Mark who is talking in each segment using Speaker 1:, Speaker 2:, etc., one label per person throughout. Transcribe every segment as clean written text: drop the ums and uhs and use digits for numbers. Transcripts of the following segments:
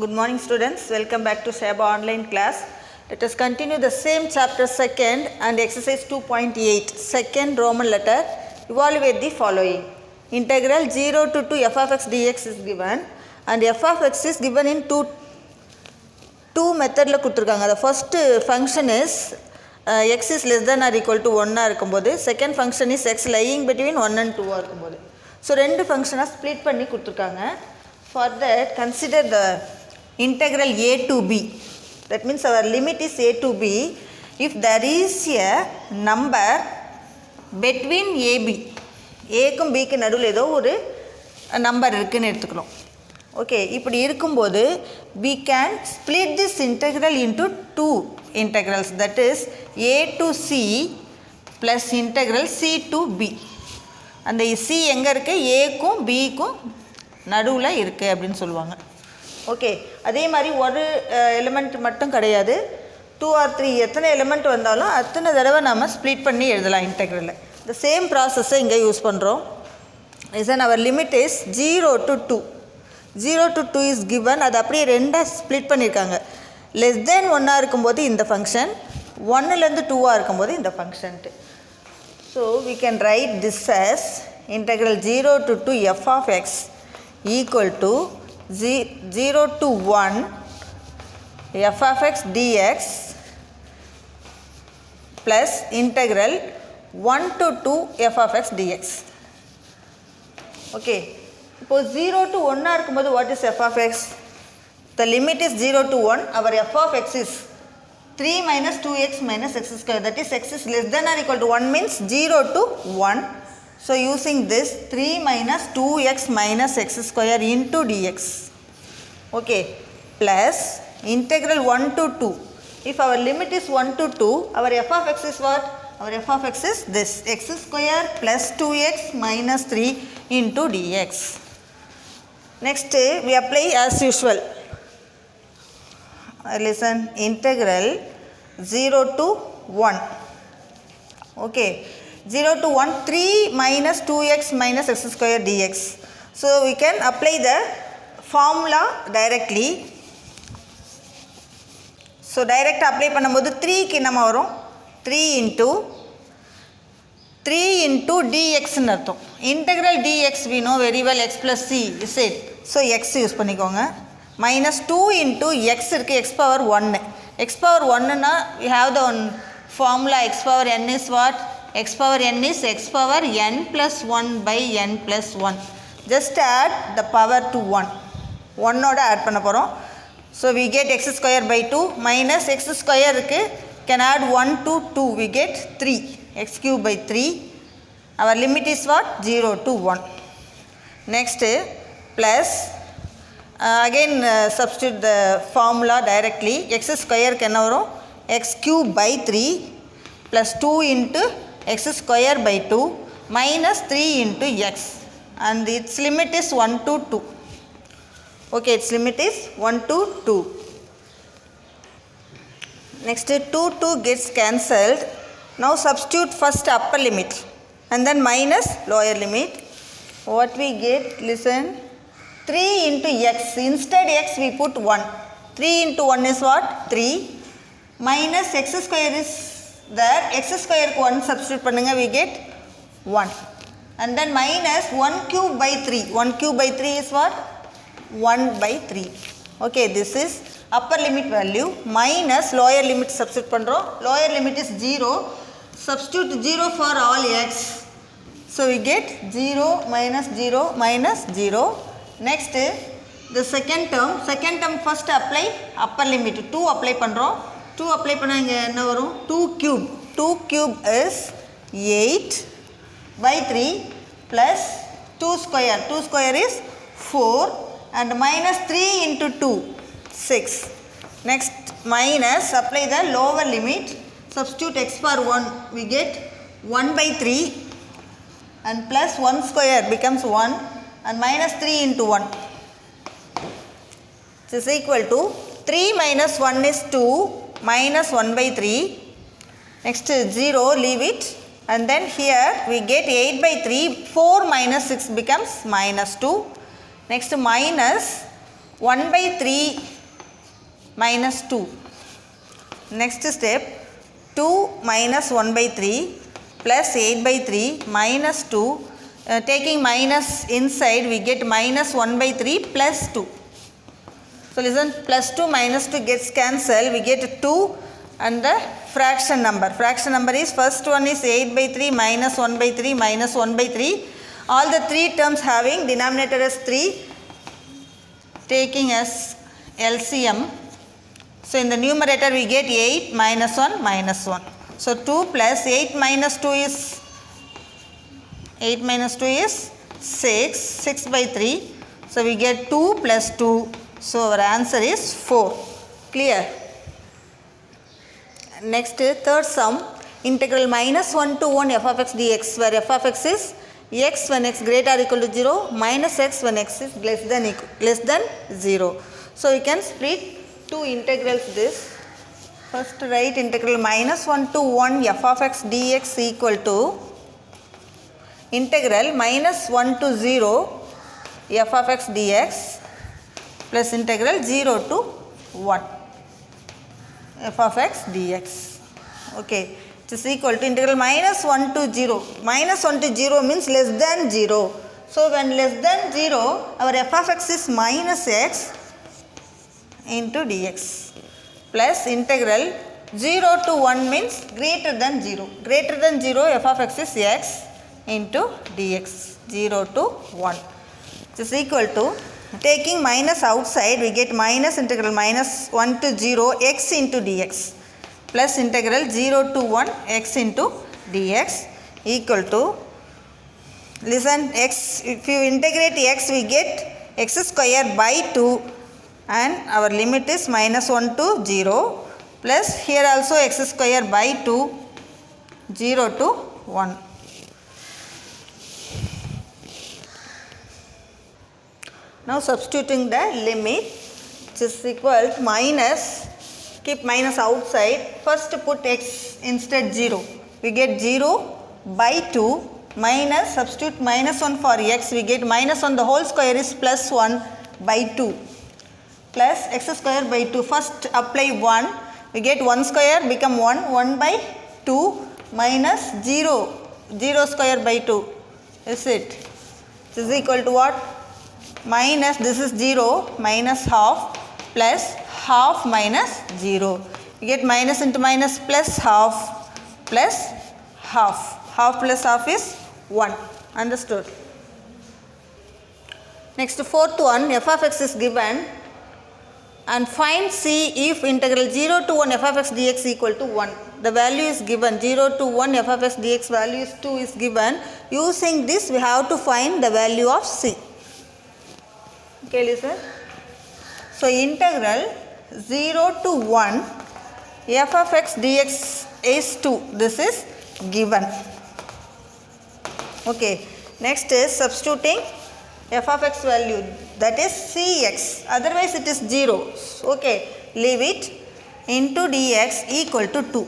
Speaker 1: Good morning students, welcome back to Saba online class. Let us continue the same chapter second and exercise 2.8, second Roman letter. Evaluate the following. Integral 0 to 2 f of x dx is given and f of x is given in two method la kuduthirukanga. The first function is x is less than or equal to 1 இருக்கும்போது second function is x lying between 1 and 2 இருக்கும்போது. So ரெண்டு function split பண்ணி குடுத்திருக்காங்க. For that consider the integral a to b. That means our limit is a to b if there is a number between ab, a க்கும் b க்கு நடுவுல ஏதோ ஒரு number இருக்குன்னு எடுத்துக்கிறோம். ஓகே, இப்படி இருக்கும்போது we can split this integral into two integrals, that is a to c plus integral c to b. அந்த c எங்கே இருக்குது, ஏக்கும் பிக்கும் நடுவில் இருக்குது அப்படின்னு சொல்லுவாங்க. ஓகே, அதே மாதிரி ஒரு எலிமெண்ட் மட்டும் கிடையாது, 2 or 3 எத்தனை எலிமெண்ட் வந்தாலும் அத்தனை தடவை நம்ம ஸ்ப்ளிட் பண்ணி எழுதலாம் இன்டெக்ரலில். இந்த சேம் ப்ராசஸை இங்கே யூஸ் பண்ணுறோம். இசன் அவர் limit is 0 to 2. 0 to 2 is given, அது அப்படியே ரெண்டாக ஸ்ப்ளிட் பண்ணியிருக்காங்க. லெஸ் தேன் 1 இருக்கும்போது இந்த ஃபங்க்ஷன், 1லேருந்து 2 இருக்கும்போது இந்த ஃபங்க்ஷன்ட்டு. So we can write this as integral 0 to 2 f of x equal to 0 to 1 f of x dx plus integral 1 to 2 f of x dx. Okay, இப்போ 0 to 1 இருக்கும்போது what is f of x? The limit is 0 to 1. Our f of x is 3 minus 2x minus x square, that is x is less than or equal to 1 means 0 to 1. So using this 3 minus 2x minus x square into dx, okay, plus integral 1 to 2. If our limit is 1 to 2, our f of x is what? Our f of x is this, x square plus 2x minus 3 into dx. Next we apply as usual. Listen, integral 0 to 1. Okay, 0 to 1, 3 minus 2x minus x square dx. So we can apply the formula directly. So direct apply பண்ணும்போது 3 க்கு நம்ம வரும் 3 into dx ன்னு அர்த்தம். Integral dx we know very well, x plus c is it. So x use பண்ணிக்கோங்க. Minus 2 into x இருக்கு, x power 1. x power 1 னா we have the one formula, x power n is what? x power n is x power n plus 1 by n plus 1. Just add the power to 1. 1 ஓட add பண்ண போகிறோம். So we get x square by 2 minus x square இருக்கு, can add 1 to 2, we get 3, x cube by 3. Our limit is what? 0 to 1. Next plus again substitute the formula directly. X square can now x cube by 3 plus 2 into x square by 2 minus 3 into x, and its limit is 1 to 2. Okay, its limit is 1 to 2. Next 2 gets cancelled. Now substitute first upper limit and then minus lower limit. What we get, listen, 3 into x, instead x we put 1. 3 into 1 is what? 3 minus x square is there, x square ku 1 substitute பண்ணுங்க, we get 1, and then minus 1 cube by 3. 1 cube by 3 is what? 1 by 3. Okay, this is upper limit value. Minus lower limit substitute பண்றோம். Lower limit is 0. Substitute 0 for all x. So we get 0 minus 0 minus 0. Next the second term first apply upper limit 2 apply பண்றோம். 2 apply பண்ணா இங்க என்ன வரும்? 2 cube is 8 by 3 plus 2 square is 4 and minus 3 into 2 6. Next minus apply the lower limit, substitute x power 1, we get 1 by 3 and plus 1 square becomes 1 and minus 3 into 1. This is equal to 3 minus 1 is 2 minus 1 by 3. Next 0, leave it, and then here we get 8 by 3, 4 minus 6 becomes minus 2. Next minus 1 by 3 minus 2. Next step, 2 minus 1 by 3 plus 8 by 3 minus 2. Taking minus inside, we get minus 1 by 3 plus 2. So listen, plus 2 minus 2 gets cancelled. We get 2 and the fraction number. Fraction number is, first one is 8 by 3 minus 1 by 3 minus 1 by 3. All the three terms having denominator as 3. Taking as LCM. So in the numerator we get 8 minus 1 minus 1. So 2 plus 8 minus 2 is 6. 6 by 3. So we get 2 plus 2. So our answer is 4. Clear? Next, third sum, integral minus 1 to 1 f of x dx, where f of x is x when x greater or equal to 0 minus x when x is less than 0. So you can split two integrals this. First write integral minus 1 to 1 f of x dx equal to integral minus 1 to 0 f of x dx plus integral 0 to 1 f of x dx. Okay, it is equal to integral minus 1 to 0. Minus 1 to 0 means less than 0. So when less than 0, our f of x is minus x into dx plus integral 0 to 1 means greater than 0. Greater than 0, f of x is x into dx, 0 to 1. It is equal to, taking minus outside, we get minus integral minus 1 to 0 x into dx plus integral 0 to 1 x into dx equal to, listen, x, if you integrate x, we get x square by 2 and our limit is minus 1 to 0 plus here also x square by 2, 0 to 1. Now substituting the limit, which is equal to minus, keep minus outside, first put x instead 0. We get 0 by 2 minus, substitute minus 1 for x, we get minus 1 the whole square is plus 1 by 2 plus x square by 2. First apply 1, we get 1 square become 1 by 2 minus 0 square by 2. Is it? This is equal to what? Minus, this is 0 minus half plus half minus 0. You get minus into minus plus half plus half. Half plus half is 1. Understood? Next, fourth one, f of x is given and find C if integral 0 to 1 f of x dx equal to 1. The value is given, 0 to 1 f of x dx value is 2 is given. Using this, we have to find the value of C. Okay, listen. So integral 0 to 1 f of x dx is 2. This is given. Okay. Next is substituting f of x value, that is Cx. Otherwise it is 0. Okay. Leave it into dx equal to 2.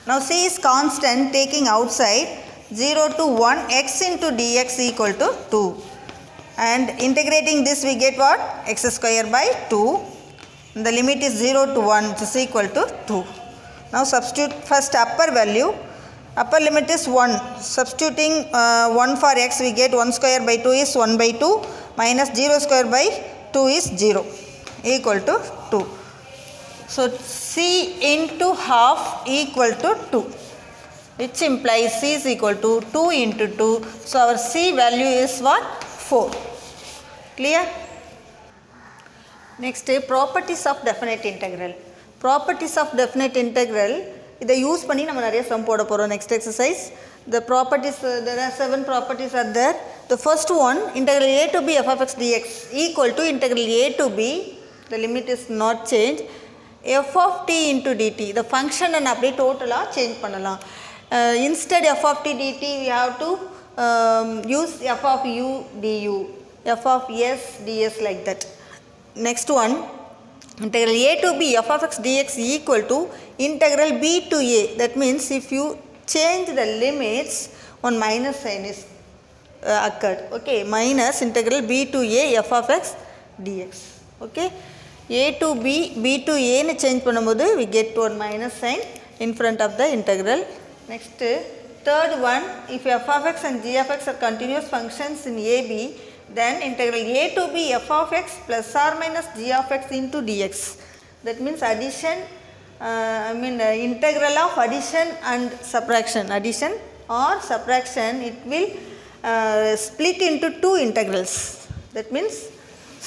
Speaker 1: Now C is constant, taking outside 0 to 1 x into dx equal to 2. And integrating this we get what? X square by 2. And the limit is 0 to 1, which is equal to 2. Now substitute first upper value. Upper limit is 1. Substituting 1 for x, we get 1 square by 2 is 1 by 2 minus 0 square by 2 is 0 equal to 2. So C into half equal to 2, which implies C is equal to 2 into 2. So our C value is what? 4. Clear? Next, properties of definite integral. Properties of definite integral, இதை use பண்ணி நம்ம நிறைய some போட போகிறோம். Next exercise, the properties, there are 7 properties are there. The first one, integral a to b f of x dx equal to integral a to b, the limit is not changed, f of t into dt. The function and அப்படியே டோட்டலாக change பண்ணலாம். Instead f of t dt, we have to use f of u du, f of s ds like that. Next one, integral a to b f of x dx equal to integral b to a. That means if you change the limits, one minus sign is occurred. Okay, minus integral b to a f of x dx. Okay, a to b, b to a னு change பண்ணும்போது we get one minus sign in front of the integral. Next, third one, if f of x and g of x are continuous functions in a b, then integral a to b f of x plus or minus g of x into dx. That means addition, integral of addition and subtraction. Addition or subtraction, it will split into two integrals. That means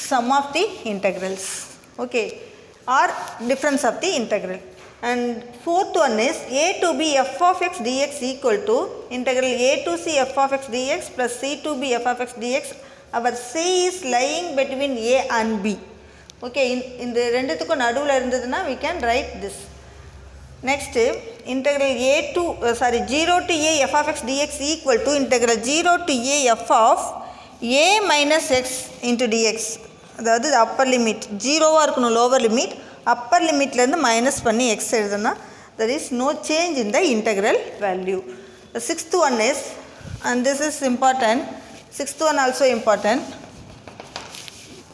Speaker 1: sum of the integrals. Okay, or difference of the integral. And fourth one is a to b f of x dx equal to integral a to c f of x dx plus c to b f of x dx. Our c is lying between a and b. Okay, இந்த ரெண்டுத்துக்கும் நடுவில் இருந்ததுன்னா we can write this. Next, integral 0 to a f of x dx equal to integral 0 to a f of a minus x into dx. அதாவது upper limit ஜீரோவாக இருக்கணும், lower limit. Appar லிமிட்லேருந்து minus பண்ணி X எழுதுனா there is no change in the integral value. The sixth one is, and this is important, sixth one also important,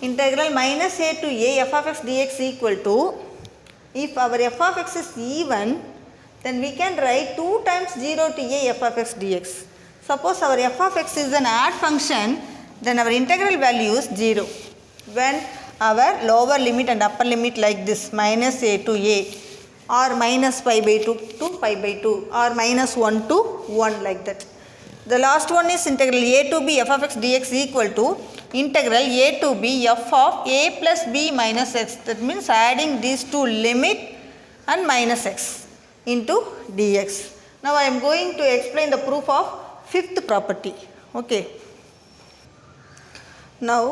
Speaker 1: integral minus a to a f of x dx equal to, if our f of x is even, then we can write 2 times 0 to a f of x dx. Suppose our f of x is an odd function, then our integral value is 0. When our lower limit and upper limit like this, minus a to a, or minus pi by 2 to pi by 2, or minus 1 to 1 like that. The last one is integral a to b f of x dx equal to integral a to b f of a plus b minus x. That means adding these two limit and minus x into dx. Now I am going to explain the proof of fifth property. Okay. Now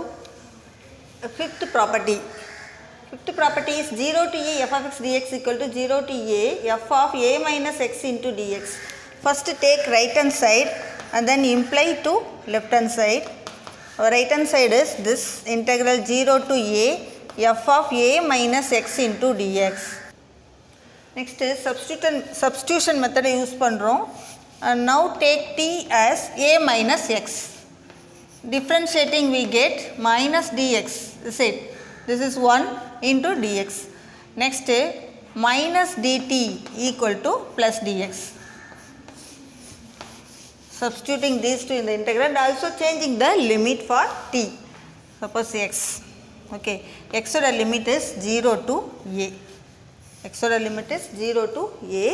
Speaker 1: fifth property. Fifth property is 0 to a f of x dx equal to 0 to a f of a minus x into dx. First take right hand side and then imply to left hand side. Our right hand side is this integral 0 to a f of a minus x into dx. Next is substitution method use பண்றோம். And now take t as a minus x. Differentiating we get minus dx. Is it? This is 1 into dx. Next, minus dt equal to plus dx. Substituting these two in the integral and also changing the limit for t. Suppose x. Okay, x limit is 0 to a. X limit is 0 to a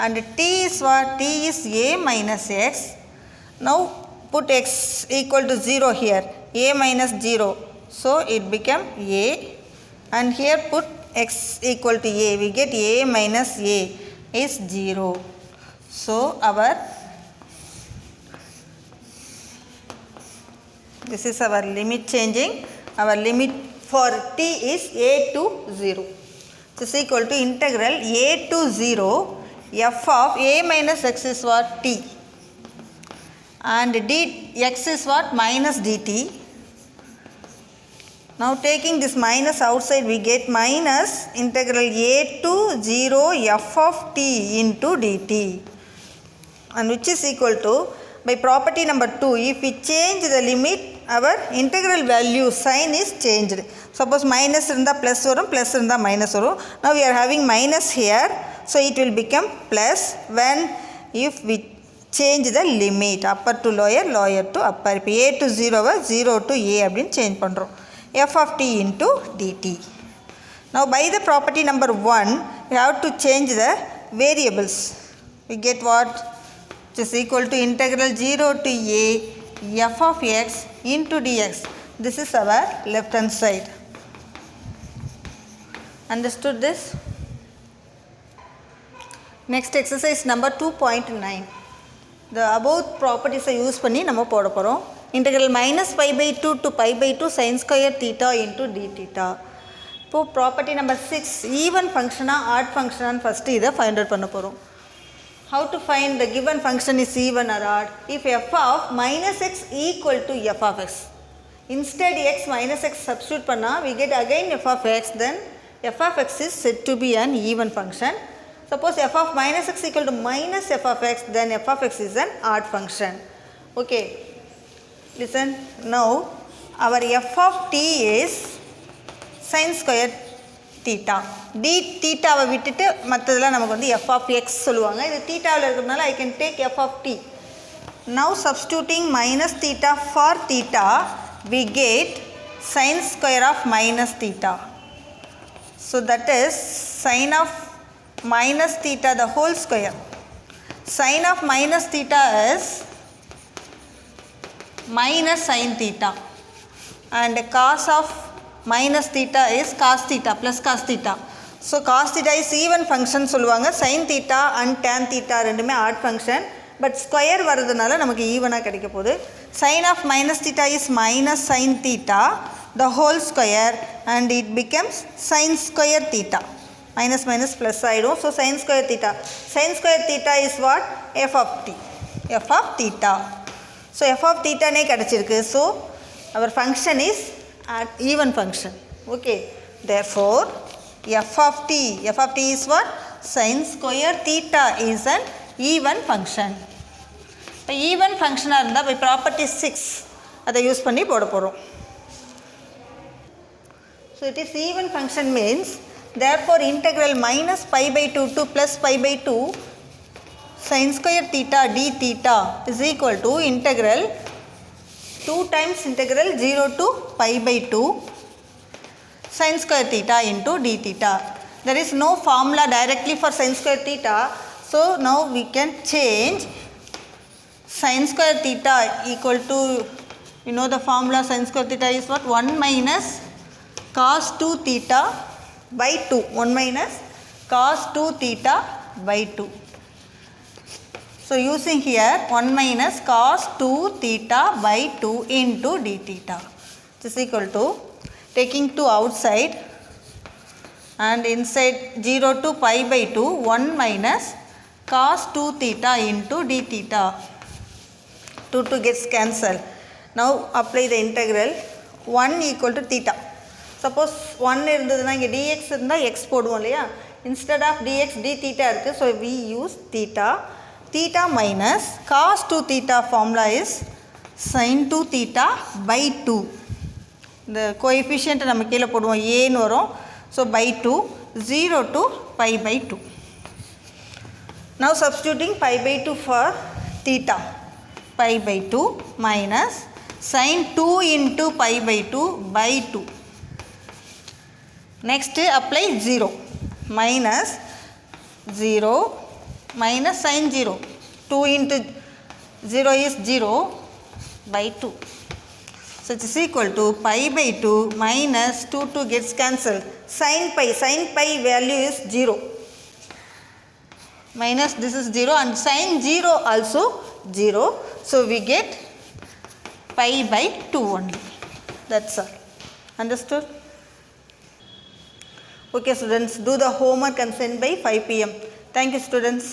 Speaker 1: and t is what? T is a minus x. Now put x equal to 0 here. A minus 0. So it become a, and here put x equal to a. We get a minus a is 0. So our, this is our limit changing. Our limit for t is a to 0. This is equal to integral a to 0 f of a minus x is what? T. And dx is what? Minus dt. Now taking this minus outside we get minus integral a to 0 f of t into dt, and which is equal to, by property number 2, if we change the limit our integral value sign is changed. Suppose minus irundha plus varum, plus irundha minus varum. Now we are having minus here, so it will become plus when if we change the limit upper to lower, lower to upper. இப்போ a to 0 0 to a அப்படின்னு change பண்றோம். f of t into dt. Now by the property number 1, we have to change the variables. We get what? Which is equal to integral 0 to a f of x into dx. This is our left hand side. Understood this? Next exercise number 2.9. The above properties are used பண்ணி நம்ம போட போறோம். Integral minus pi by 2 to pi by 2 sin square theta into d theta. இப்போ property number 6, even function or odd function first இதை find out பண்ண போறோம். How to find the given function is even or odd? If f of minus x equal to f of x. Instead x minus x substitute பண்ணா we get again f of x, then f of x is said to be an even function. Suppose f of minus x equal to minus f of x, then f of x is an odd function. Okay, listen. Now our f of t is sin square theta. d thetaவை விட்டுட்டு மற்றதெல்லாம் நமக்கு வந்து f of x சொல்லுவாங்க. இது தீட்டாவில் இருக்கிறதுனால I can take f of t. Now substituting minus theta for theta, we get sin square of minus theta. So that is sin of minus theta the whole square. Sin of minus theta is minus sin theta, and cos of minus theta is cos theta plus cos theta. So cos theta is even function சொல்லுவாங்க. sin theta and tan theta ரெண்டுமே odd function, but square வரதுனால நமக்கு ஈவனாக கிடைக்க போகுது. sin of minus theta is minus sin theta the whole square, and it becomes sin square theta. Minus minus plus ஆயிடும். So sin square theta. Sin square theta is what? f of t. f of theta. So f of theta நே கிடைச்சிருக்கு. So our function is an even function. Okay. Therefore f of t is what? Sin square theta is an even function. இப்போ even ஃபங்க்ஷனாக இருந்தால் by property 6 அதை use பண்ணி போட போகிறோம். So it is even function means therefore integral minus pi by 2 to plus pi by 2 sin square theta d theta is equal to integral 2 times integral 0 to pi by 2 sin square theta into d theta. There is no formula directly for sin square theta, so now we can change sin square theta equal to, you know the formula sin square theta is what? 1 minus cos 2 theta by 2. 1 minus cos 2 theta by 2. So using here 1 minus cos 2 theta by 2 into d theta, which is equal to, taking 2 outside and inside 0 to pi by 2, 1 minus cos 2 theta into d theta. 2 gets cancelled. Now apply the integral 1 equal to theta. Suppose 1 இருந்ததுனா இங்கே dx இருந்தால் x போடுவோம் இல்லையா, instead of dx d theta இருக்குது. So we use theta. Theta minus cos 2 theta formula is sin 2 theta by 2. இந்த coefficient நம்ம கீழே போடுவோம், ஏன்னு வரும். So by 2, 0 to pi by 2. Now substituting pi by 2 for theta. Pi by 2 minus sin 2 into pi by 2 by 2. Next apply 0. Minus 0 minus sin 0. 2 into 0 is 0 by 2. So it is equal to pi by 2 minus 2 gets cancelled. Sin pi value is 0. Minus this is 0 and sin 0 also 0. So we get pi by 2 only. That's all. Understood? Okay students, do the homework and send by 5 p.m. Thank you students.